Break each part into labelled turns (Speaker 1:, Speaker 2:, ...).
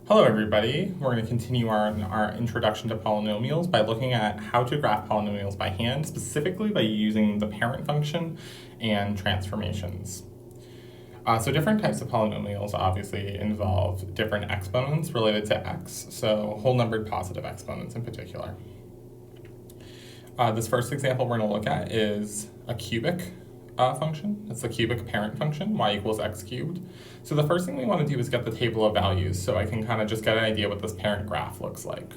Speaker 1: Hello everybody, we're going to continue our introduction to polynomials by looking at how to graph polynomials by hand, specifically by using the parent function and transformations. So different types of polynomials obviously involve different exponents related to x, so whole numbered positive exponents in particular. This first example we're going to look at is a cubic function. It's the cubic parent function, y equals x cubed. So the first thing we want to do is get the table of values so I can kind of just get an idea what this parent graph looks like.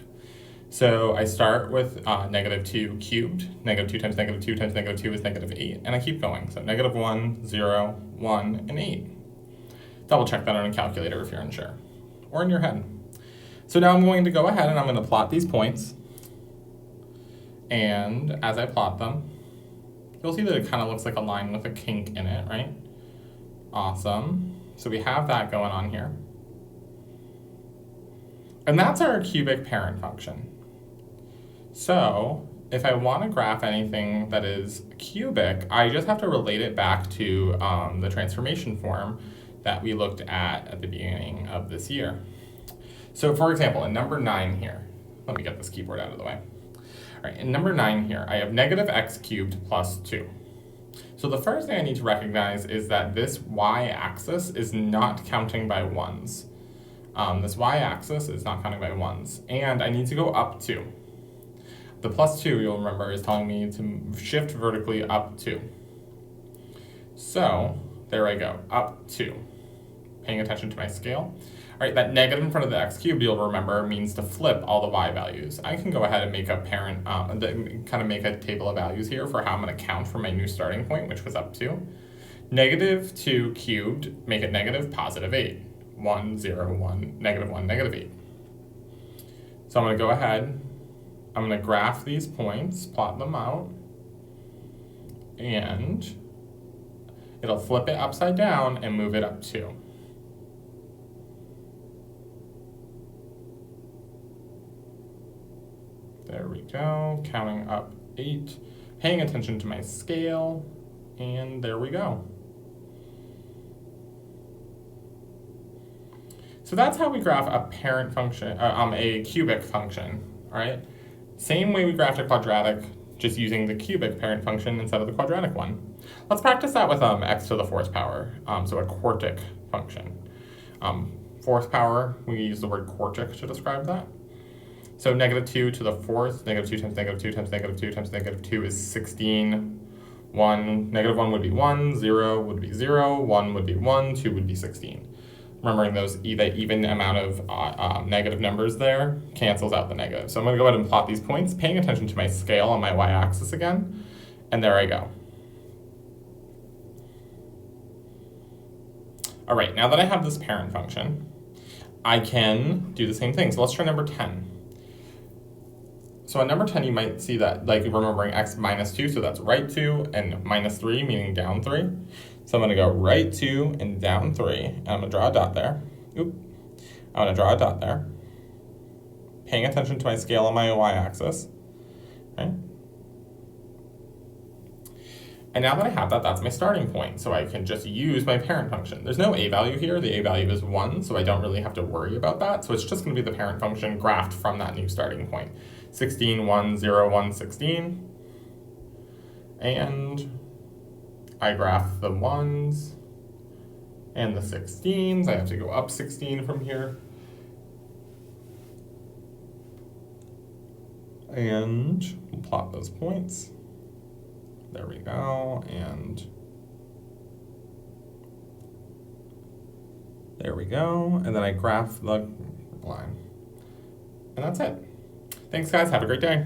Speaker 1: So I start with -2 cubed. -2 times -2 times -2 is -8, and I keep going. So -1, 0, 1, and 8. Double check that on a calculator if you're unsure, or in your head. So now I'm going to go ahead and I'm going to plot these points. And as I plot them, you'll see that it kind of looks like a line with a kink in it, right? Awesome. So we have that going on here. And that's our cubic parent function. So if I want to graph anything that is cubic, I just have to relate it back to the transformation form that we looked at the beginning of this year. So for example, in number 9 here, let me get this keyboard out of the way. All right, in number 9 here, I have -x cubed plus 2. So the first thing I need to recognize is that this y-axis is not counting by ones. This y-axis is not counting by ones, and I need to go up 2. The plus 2, you'll remember, is telling me to shift vertically up 2. So there I go, up 2. Paying attention to my scale. All right, that negative in front of the x cubed, you'll remember, means to flip all the y values. I can go ahead and make a parent, kind of make a table of values here for how I'm going to count for my new starting point, which was up 2. -2 cubed, make it negative, positive 8. 1, 0, 1, -1, -8. So I'm going to go ahead, I'm going to graph these points, plot them out, and it'll flip it upside down and move it up 2. There we go, counting up 8, paying attention to my scale, and there we go. So that's how we graph a parent function, a cubic function, all right? Same way we graphed a quadratic, just using the cubic parent function instead of the quadratic one. Let's practice that with x to the 4th power, so a quartic function. 4th power, we use the word quartic to describe that. So -2 to the 4th, -2 times -2 times -2 times -2 is 16. 1, -1 would be 1, 0 would be 0, 1 would be 1, 2 would be 16. Remembering those, the even amount of negative numbers there cancels out the negative. So I'm going to go ahead and plot these points, paying attention to my scale on my y-axis again, and there I go. All right, now that I have this parent function, I can do the same thing. So let's try number 10. So on number 10, you might see that, like remembering x -2, so that's right 2, and -3, meaning down 3. So I'm going to go right 2 and down 3, and I'm going to draw a dot there. Oop. I'm going to draw a dot there, paying attention to my scale on my y-axis. Okay. And now that I have that, that's my starting point, so I can just use my parent function. There's no a value here, the a value is 1, so I don't really have to worry about that, so it's just going to be the parent function graphed from that new starting point. 16, 1, 0, 1, 16, and I graph the 1s and the 16s. I have to go up 16 from here. And we'll plot those points. There we go, and there we go, and then I graph the line. And that's it. Thanks guys, have a great day.